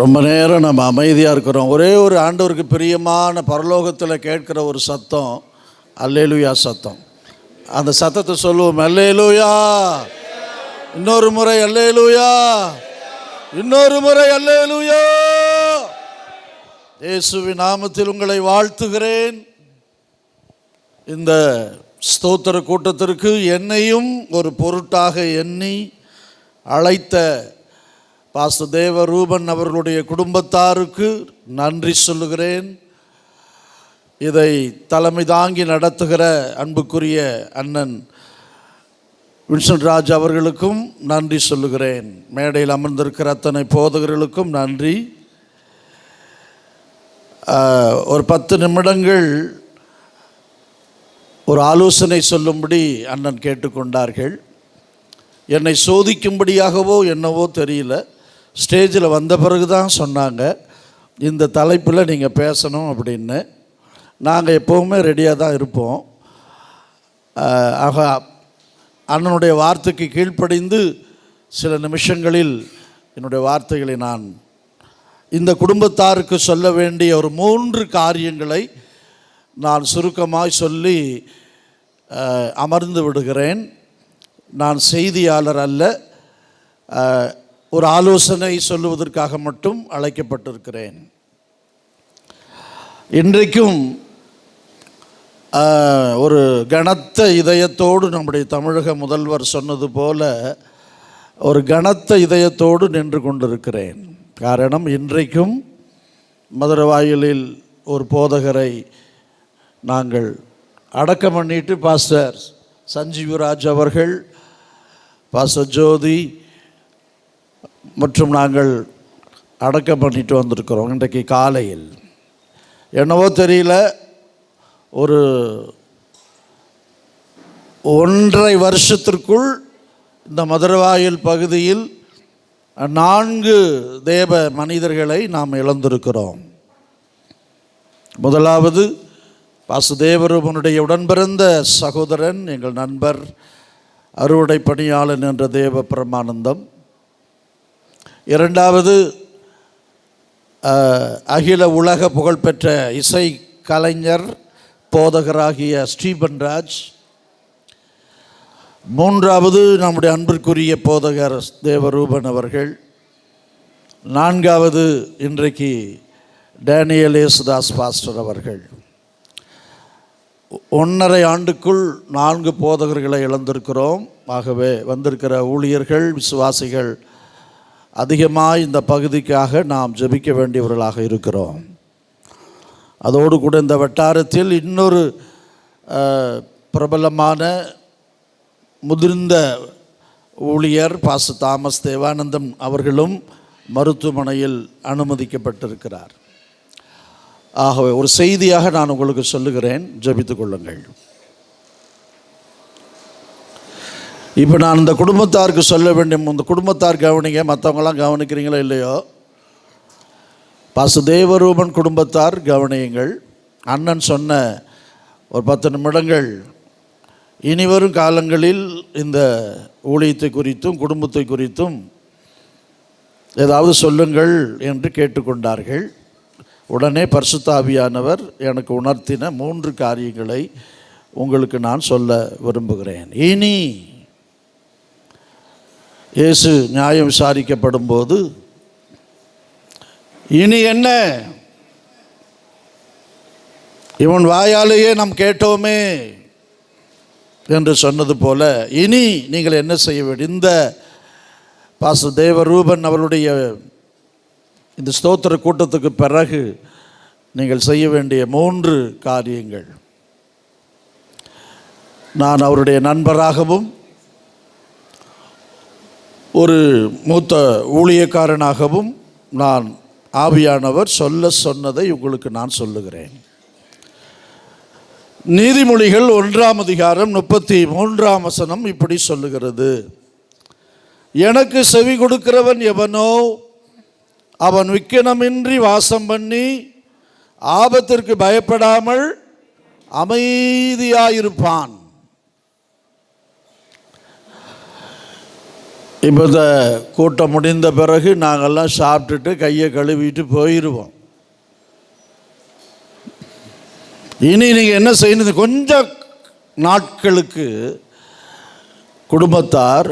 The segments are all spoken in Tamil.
ரொம்ப நேரம் நம்ம அமைதியாக இருக்கிறோம். ஒரே ஒரு ஆண்டவருக்கு பிரியமான பரலோகத்தில் கேட்குற ஒரு சத்தம் அல்லேலூயா சத்தம். அந்த சத்தத்தை சொல்லுவோம், அல்லேலூயா. இன்னொரு முறை அல்லேலூயா, இன்னொரு முறை அல்லேலூயா. இயேசுவின் நாமத்தில் உங்களை வாழ்த்துகிறேன். இந்த ஸ்தோத்திர கூட்டத்திற்கு என்னையும் ஒரு பொருட்டாக எண்ணி அழைத்த பாஸ்டர் தேவரூபன் அவர்களுடைய குடும்பத்தாருக்கு நன்றி சொல்லுகிறேன். இதை தலைமை தாங்கி நடத்துகிற அன்புக்குரிய அண்ணன் வின்சென்ட் ராஜ் அவர்களுக்கும் நன்றி சொல்லுகிறேன். மேடையில் அமர்ந்திருக்கிற அத்தனை போதகர்களுக்கும் நன்றி. ஒரு 10 நிமிடங்கள் ஒரு ஆலோசனை சொல்லும்படி அண்ணன் கேட்டுக்கொண்டார்கள். என்னை சோதிக்கும்படியாகவோ என்னவோ தெரியல, ஸ்டேஜில் வந்த பிறகு தான் சொன்னாங்க, இந்த தலைப்பில் நீங்கள் பேசணும் அப்படின்னு. நாங்கள் எப்போவுமே ரெடியாக தான் இருப்போம். ஆக அண்ணனுடைய வார்த்தைக்கு கீழ்ப்படிந்து சில நிமிஷங்களில் என்னுடைய வார்த்தைகளை நான் இந்த குடும்பத்தாருக்கு சொல்ல வேண்டிய ஒரு 3 காரியங்களை நான் சுருக்கமாய் சொல்லி அமர்ந்து விடுகிறேன். நான் செய்தியாளர் அல்ல, ஒரு ஆலோசனை சொல்லுவதற்காக மட்டும் அழைக்கப்பட்டிருக்கிறேன். இன்றைக்கும் ஒரு கனத்த இதயத்தோடு நம்முடைய தமிழக முதல்வர் சொன்னது போல ஒரு கனத்த இதயத்தோடு நின்று கொண்டிருக்கிறேன். காரணம், இன்றைக்கும் மதுரவாயிலில் ஒரு போதகரை நாங்கள் அடக்கம் பண்ணிட்டு பாஸ்டர் சஞ்சீவராஜ் அவர்கள், பாஸ்டர் ஜோதி மற்றும் நாங்கள் அடக்கம் பண்ணிட்டு வந்திருக்கிறோம். இன்றைக்கு காலையில் என்னவோ தெரியல, ஒரு 1.5 வருஷத்திற்குள் இந்த மதுரவாயில் பகுதியில் 4 தேவ மனிதர்களை நாம் இழந்திருக்கிறோம். முதலாவது பாசுதேவரூபனுடைய உடன்பிறந்த சகோதரன், எங்கள் நண்பர், அறுவடை பணியாளன் என்ற தேவ பிரமானந்தம். 2வது அகில உலக புகழ்பெற்ற இசை கலைஞர் போதகராகிய ஸ்டீபன் ராஜ். 3வது நம்முடைய அன்பிற்குரிய போதகர் தேவரூபன் அவர்கள். 4வது இன்றைக்கு டேனியல் ஏசுதாஸ் பாஸ்டர் அவர்கள். 1.5 ஆண்டுக்குள் 4 போதகர்களை இழந்திருக்கிறோம். ஆகவே வந்திருக்கிற ஊழியர்கள், விசுவாசிகள் அதிகமாக இந்த பகுதிக்காக நாம் ஜெபிக்க வேண்டியவர்களாக இருக்கிறோம். அதோடு கூட இந்த வட்டாரத்தில் இன்னொரு பிரபலமான முதிர்ந்த ஊழியர் பாஸ்டர் தாமஸ் தேவானந்தம் அவர்களும் மருத்துவமனையில் அனுமதிக்கப்பட்டிருக்கிறார். ஆகவே ஒரு செய்தியாக நான் உங்களுக்கு சொல்லுகிறேன், ஜெபித்துக் கொள்ளுங்கள். இப்போ நான் இந்த குடும்பத்தாருக்கு சொல்ல வேண்டும். இந்த குடும்பத்தார் கவனிங்க, மற்றவங்களாம் கவனிக்கிறீங்களோ இல்லையோ, பாஸ்டர் தேவரூபன் குடும்பத்தார் கவனியுங்கள். அண்ணன் சொன்ன ஒரு 10 நிமிடங்கள் இனிவரும் காலங்களில் இந்த ஊழியத்தை குறித்தும் குடும்பத்தை குறித்தும் ஏதாவது சொல்லுங்கள் என்று கேட்டுக்கொண்டார்கள். உடனே பரிசுத்த ஆவியானவர் எனக்கு உணர்த்தின 3 காரியங்களை உங்களுக்கு நான் சொல்ல விரும்புகிறேன். இனி இயேசு நியாயம் விசாரிக்கப்படும் போது இனி என்ன, இவன் வாயாலேயே நாம் கேட்டோமே என்று சொன்னது போல இனி நீங்கள் என்ன செய்ய வேண்டும்? இந்த பாஸ்டர் தேவரூபன் அவருடைய இந்த ஸ்தோத்திர கூட்டத்துக்கு பிறகு நீங்கள் செய்ய வேண்டிய 3 காரியங்கள். நான் அவருடைய நண்பராகவும் ஒரு மூத்த ஊழியக்காரனாகவும் நான் ஆவியானவர் சொன்னதை உங்களுக்கு நான் சொல்லுகிறேன். நீதிமொழிகள் 1ஆம் அதிகாரம் 33ஆம் வசனம் இப்படி சொல்லுகிறது: எனக்கு செவி கொடுக்கிறவன் எவனோ அவன் விக்கினமின்றி வாசம் பண்ணி ஆபத்திற்கு பயப்படாமல் அமைதியாயிருப்பான். இப்போ இந்த கூட்டம் முடிந்த பிறகு நாங்கள்லாம் சாப்பிட்டுட்டு கையை கழுவிட்டு போயிடுவோம். இனி நீங்கள் என்ன செய்யணும்? கொஞ்ச நாட்களுக்கு குடும்பத்தார்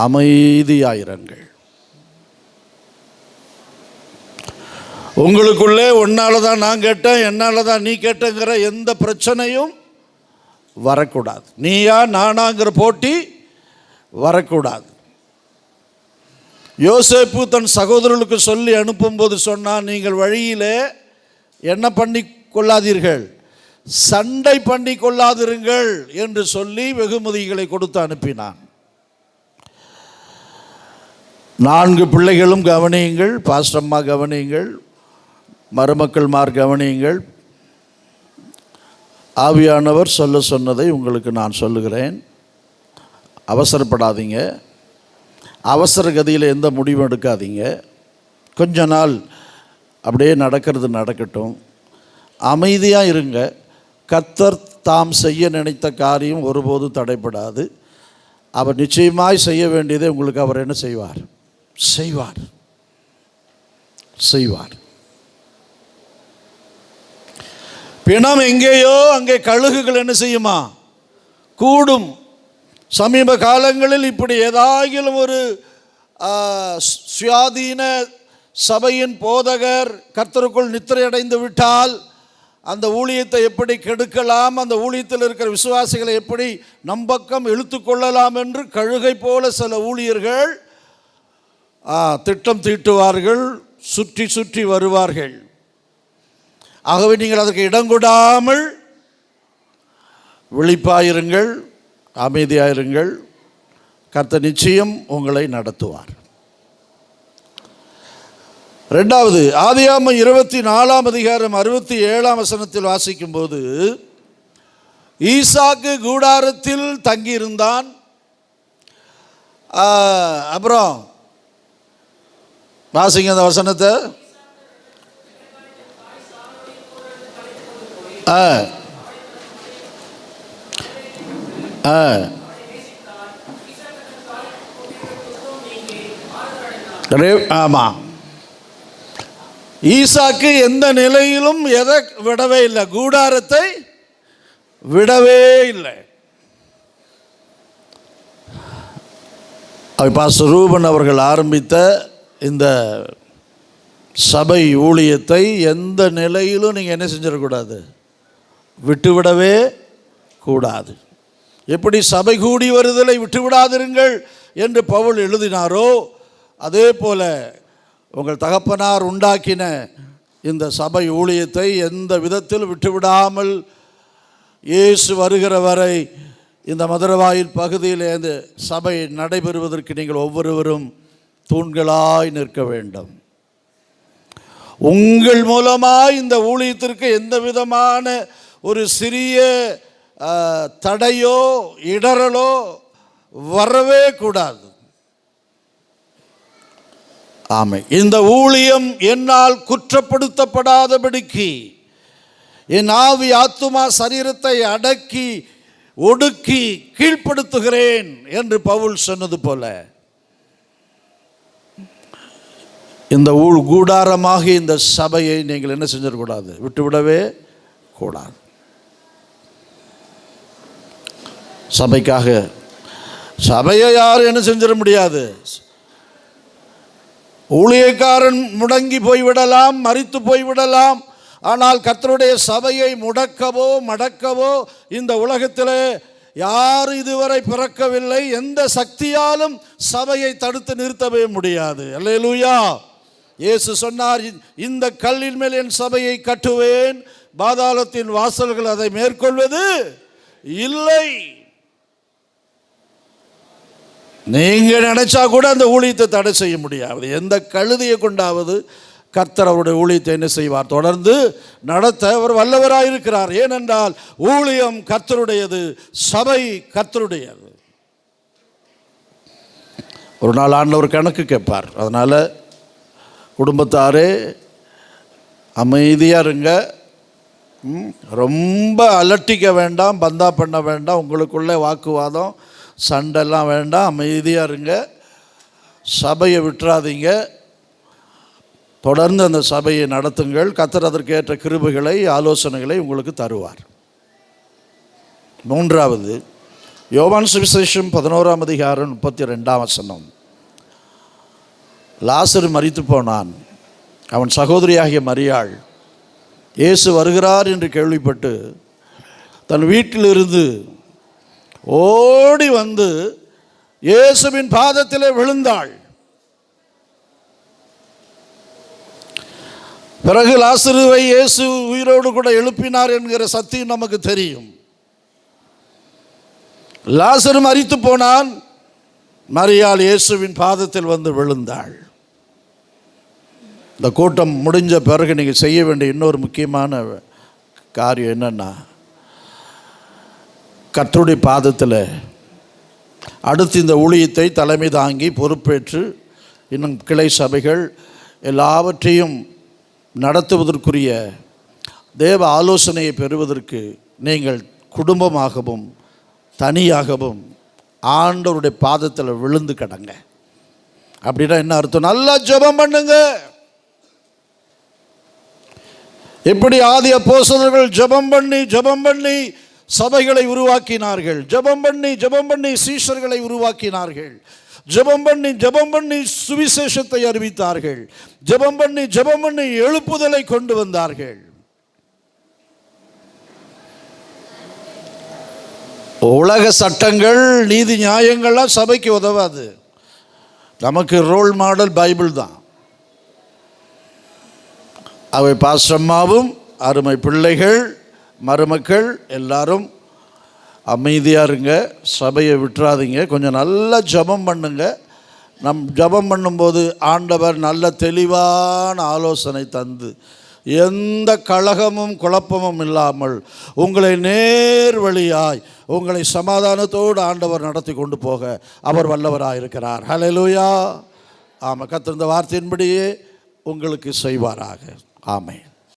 அமைதியாயிருங்கள். உங்களுக்குள்ளே உன்னால தான் நான் கேட்டேன், என்னால் தான் நீ கேட்டங்கிற எந்த பிரச்சனையும் வரக்கூடாது. நீயா நானாங்கிற போட்டி வரக்கூடாது. யோசேப்பு தன் சகோதரர்களுக்கு சொல்லி அனுப்பும்போது சொன்னான், நீங்கள் வழியிலே என்ன பண்ணி கொள்ளாதீர்கள், சண்டை பண்ணி கொள்ளாதிருங்கள் என்று சொல்லி வெகுமதிகளை கொடுத்து அனுப்பினான். 4 பிள்ளைகளும் கவனியுங்கள், பாஸ்டம்மா கவனியுங்கள், மருமக்கள்மார் கவனியுங்கள். ஆவியானவர் சொல்ல சொன்னதை உங்களுக்கு நான் சொல்லுகிறேன். அவசரப்படாதீங்க, அவசர கதியில் எந்த முடிவும் எடுக்காதீங்க. கொஞ்ச நாள் அப்படியே நடக்கிறது நடக்கட்டும், அமைதியாக இருங்க. கர்த்தர் தாம் செய்ய நினைத்த காரியம் ஒருபோது தடைப்படாது. அவர் நிச்சயமாய் செய்ய வேண்டியதை உங்களுக்கு அவர் என்ன செய்வார்? செய்வார். பிணம் எங்கேயோ அங்கே கழுகுகள் என்ன செய்யுமா? கூடும். சமீப காலங்களில் இப்படி ஏதாகிலும் ஒரு சுயாதீன சபையின் போதகர் கர்த்தருக்குள் நித்திரை அடைந்து விட்டால் அந்த ஊழியத்தை எப்படி கெடுக்கலாம், அந்த ஊழியத்தில் இருக்கிற விசுவாசிகளை எப்படி நம்பக்கம் இழுத்து கொள்ளலாம் என்று கழுகை போல சில ஊழியர்கள் திட்டம் தீட்டுவார்கள், சுற்றி சுற்றி வருவார்கள். ஆகவே நீங்கள் அதற்கு இடம் கொடாமல் விழிப்பாயிருங்கள், அமைதியாயிருங்கள். கர்த்தர் நிச்சயம் உங்களை நடத்துவார். 2வது ஆதியாகமம் 24 அதிகாரம் 67 வசனத்தில் வாசிக்கும் போது, ஈசாக்கு கூடாரத்தில் தங்கியிருந்தான். அப்புறம் வாசிங்க அந்த வசனத்தை. ஆமாம், ஈசாக்கு எந்த நிலையிலும் எதை விடவே இல்லை, கூடாரத்தை விடவே இல்லை. பாஸ்டர் ரூபன் அவர்கள் ஆரம்பித்த இந்த சபை ஊழியத்தை எந்த நிலையிலும் நீங்கள் என்ன செஞ்சிடக்கூடாது? விட்டுவிடவே கூடாது. எப்படி சபை கூடி வருதலை விட்டுவிடாதிருங்கள் என்று பவுல் எழுதினாரோ, அதே போல உங்கள் தகப்பனார் உண்டாக்கின இந்த சபை ஊழியத்தை எந்த விதத்தில் விட்டுவிடாமல் இயேசு வருகிற வரை இந்த மதுரவாயில் பகுதியில் இந்த சபை நடைபெறுவதற்கு நீங்கள் ஒவ்வொருவரும் தூண்களாய் நிற்க வேண்டும். உங்கள் மூலமாய் இந்த ஊழியத்திற்கு எந்த விதமான ஒரு சிறிய தடையோ இடரலோ வரவே கூடாது. ஆமென். இந்த ஊழியம் என்னால் குற்றப்படுத்தப்படாதபடிக்கு என் ஆவி ஆத்துமா சரீரத்தை அடக்கி ஒடுக்கி கீழ்ப்படுத்துகிறேன் என்று பவுல் சொன்னது போல இந்த கூடாரமாக இந்த சபையை நீங்கள் என்ன செஞ்சிடக்கூடாது? விட்டுவிடவே கூடாது. சபைக்காக சபையை யாரும் என்ன செஞ்சிட முடியாது. ஊழியக்காரன் முடங்கி போய்விடலாம், மரித்து போய்விடலாம். ஆனால் கர்த்தருடைய சபையை முடக்கவோ மடக்கவோ இந்த உலகத்தில் யார் இதுவரை பிறக்கவில்லை. எந்த சக்தியாலும் சபையை தடுத்து நிறுத்தவே முடியாது. அல்லேலூயா. இயேசு சொன்னார், இந்த கல்லின் மேல் என் சபையை கட்டுவேன், பாதாளத்தின் வாசல்கள் அதை மேற்கொள்வது இல்லை. நீங்க நினைச்சா கூட அந்த ஊழியத்தை தடை செய்ய முடியாது. எந்த கழுதையை கொண்டாவது கர்த்தர் அவருடைய ஊழியத்தை என்ன செய்வார்? தொடர்ந்து நடத்த அவர் வல்லவராயிருக்கிறார். ஏனென்றால் ஊழியம் கர்த்தருடையது, சபை கர்த்தருடையது. ஒரு நாள் ஆண்டவர் கணக்கு கேட்பார். அதனால் குடும்பத்தாரே அமைதியாக இருங்க, ரொம்ப அலட்டிக்க வேண்டாம், பந்தா பண்ண வேண்டாம், உங்களுக்குள்ளே வாக்குவாதம் சண்டெல்லாம் வேண்டாம், அமைதியாக இருங்க. சபையை விட்டுறாதீங்க, தொடர்ந்து அந்த சபையை நடத்துங்கள். கர்த்தர் அதற்கேற்ற கிருபைகளை, ஆலோசனைகளை உங்களுக்கு தருவார். மூன்றாவது, யோவான் சுவிசேஷம் 11:32. லாசரு மரித்து போனான். அவன் சகோதரியாகிய மரியாள் இயேசு வருகிறார் என்று கேள்விப்பட்டு தன் வீட்டிலிருந்து ஓடி வந்து இயேசுவின் பாதத்திலே விழுந்தாள். பிறகு லாசருவை இயேசு உயிரோடு கூட எழுப்பினார் என்கிற சத்தியம் நமக்கு தெரியும். லாசரு மரித்து போனான், மரியாள் இயேசுவின் பாதத்தில் வந்து விழுந்தாள். இந்த கூட்டம் முடிஞ்ச பிறகு நீங்கள் செய்ய வேண்டிய இன்னொரு முக்கியமான காரியம் என்னன்னா, கர்த்தருடைய பாதத்தில் அடுத்து இந்த ஊழியத்தை தலைமை தாங்கி பொறுப்பேற்று இன்னும் கிளை சபைகள் எல்லாவற்றையும் நடத்துவதற்குரிய தேவ ஆலோசனையை பெறுவதற்கு நீங்கள் குடும்பமாகவும் தனியாகவும் ஆண்டவருடைய பாதத்தில் விழுந்து கிடங்க. அப்படின்னா என்ன அர்த்தம்? நல்லா ஜெபம் பண்ணுங்க. எப்படி ஆதி அப்போஸ்தலர்கள் ஜெபம் பண்ணி சபைகளை உருவாக்கினார்கள், ஜெபம் பண்ணி சீஷர்களை உருவாக்கினார்கள், ஜெபம் பண்ணி சுவிசேஷத்தை அறிவித்தார்கள், ஜெபம் பண்ணி எழுப்புதலை கொண்டு வந்தார்கள். உலக சட்டங்கள், நீதி நியாயங்கள்லாம் சபைக்கு உதவாது. நமக்கு ரோல் மாடல் பைபிள் தான். அவை பாஸ்டம்மாவும் அருமை பிள்ளைகள் மருமக்கள் எல்லாரும் அமைதியாக இருங்க, சபையை விட்டுறாதீங்க, கொஞ்சம் நல்லா ஜெபம் பண்ணுங்க. ஜெபம் பண்ணும்போது ஆண்டவர் நல்ல தெளிவான ஆலோசனை தந்து எந்த கலகமும் குழப்பமும் இல்லாமல் உங்களை நேர் வழியாய் உங்களை சமாதானத்தோடு ஆண்டவர் நடத்தி கொண்டு போக அவர் வல்லவராக இருக்கிறார். ஹல்லேலூயா. ஆமாம், கர்த்தர் இந்த வார்த்தையின்படியே உங்களுக்கு செய்வாராக. ஆமென்.